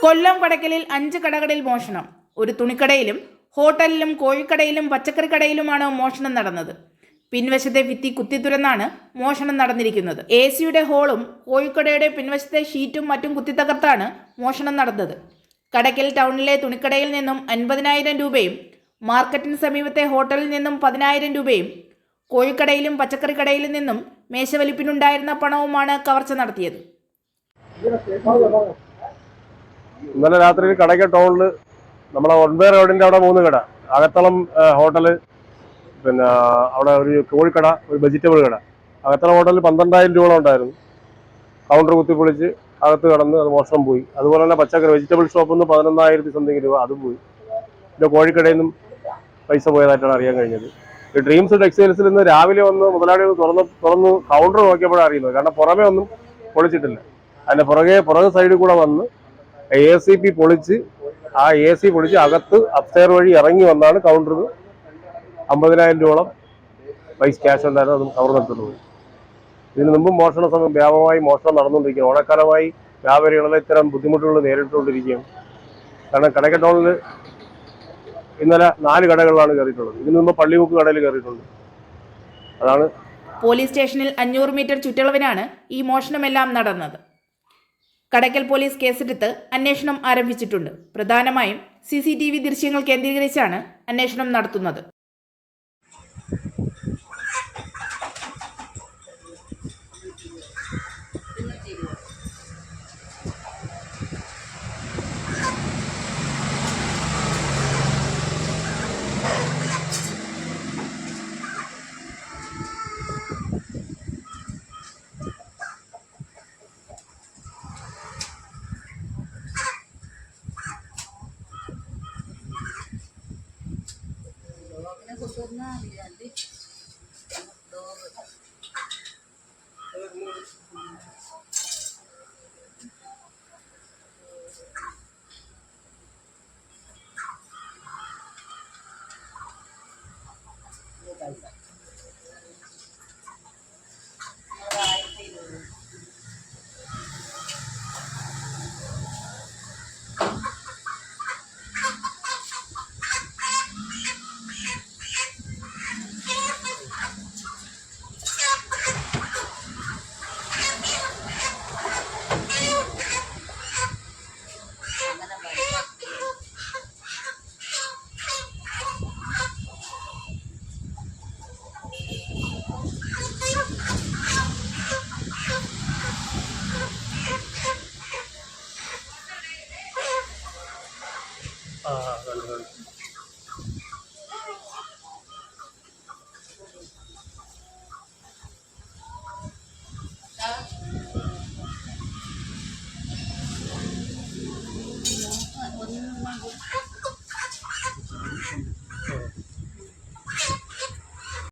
കൊല്ലം കടയ്ക്കലിൽ 5 കടകളിൽ മോഷണം. ഒരു തുണിക്കടയിലും ഹോട്ടലിലും കോഴിക്കടയിലും പച്ചക്കറി കടയിലുമാണ് മോഷണം നടന്നത്. പിൻവശത്തെ ഭിത്തി കുത്തിത്തുരന്നാണ് മോഷണം നടന്നിരിക്കുന്നത്. AC-യുടെ ഹോളും കോഴിക്കടയുടെ പിൻവശത്തെ ഷീറ്റും മറ്റും കുത്തിത്തകർത്താണ് മോഷണം നടന്നത്. കടയ്ക്കൽ ടൗണിലെ തുണിക്കടയിൽ നിന്നും 50,000 രൂപയും മാർക്കറ്റിന് സമീപത്തെ ഹോട്ടലിൽ നിന്നും 10,000 രൂപയും കോഴിക്കടയിലും പച്ചക്കറി കടയിലും നിന്നും മേശവലിപ്പിനുണ്ടായിരുന്ന പണവുമാണ് കവർച്ച നടത്തിയത്. ഇന്നലെ രാത്രി കടയ്ക്കൽ ടൗണിൽ നമ്മളെ ഒൻപേ റോഡിന്റെ അവിടെ 3 കട, അകത്തളം ഹോട്ടല്, പിന്നെ അവിടെ ഒരു കോഴിക്കട, ഒരു വെജിറ്റബിൾ കട. അകത്തളം ഹോട്ടലിൽ 12,000 രൂപ ഉണ്ടായിരുന്നു. കൗണ്ടർ കുത്തിപ്പൊളിച്ച് അകത്ത് കടന്ന് അത് മോഷണം പോയി. അതുപോലെ തന്നെ പച്ചക്കറി വെജിറ്റബിൾ ഷോപ്പിൽ നിന്ന് 11,000 സംതിങ് രൂപ അതും പോയി. പിന്നെ കോഴിക്കടയിൽ നിന്നും പൈസ പോയതായിട്ടാണ് അറിയാൻ കഴിഞ്ഞത്. ഈ ഡ്രീംസ് ടെക്സ്റ്റൈൽസിൽ നിന്ന് രാവിലെ വന്ന് മുതലാളി തുറന്ന് കൗണ്ടർ നോക്കിയപ്പോഴാണ് അറിയുന്നത്. കാരണം പുറമേ ഒന്നും പൊളിച്ചിട്ടില്ല. അതിന്റെ പുറകെ സൈഡിൽ കൂടെ വന്ന് ACP പൊളിച്ച് ആ AC പൊളിച്ച് അകത്ത് അപ്സ്റ്റെയർ വഴി ഇറങ്ങി വന്നാണ് കൗണ്ടറിൽ 50,000 രൂപയോളം പൈസ ക്യാഷ് ഉണ്ടായിരുന്നു. അതും കവർന്നെടുത്തിട്ട് പോയി. ഇതിനു മുമ്പും മോഷണ സമയം വ്യാപകമായി മോഷണം നടന്നുകൊണ്ടിരിക്കുകയാണ്. ഓണക്കാലമായി വ്യാപാരികളെ ഇത്തരം ബുദ്ധിമുട്ടുകൾ നേരിട്ടുകൊണ്ടിരിക്കുകയാണ്. കാരണം കടയ്ക്കൽ ടൗണിൽ ഇന്നലെ 4 കടകളിലാണ് കയറിയിട്ടുള്ളത്. ഇതിനു മുമ്പ് പള്ളിമുക്ക് കടയിൽ കയറിയിട്ടുണ്ട്. അതാണ്. പോലീസ് സ്റ്റേഷനിൽ 500 മീറ്റർ ചുറ്റളവിനാണ് ഈ മോഷണമെല്ലാം നടന്നത്. കടയ്ക്കൽ പോലീസ് കേസെടുത്ത് അന്വേഷണം ആരംഭിച്ചിട്ടുണ്ട്. പ്രധാനമായും CCTV ദൃശ്യങ്ങൾ കേന്ദ്രീകരിച്ചാണ് അന്വേഷണം നടത്തുന്നത്.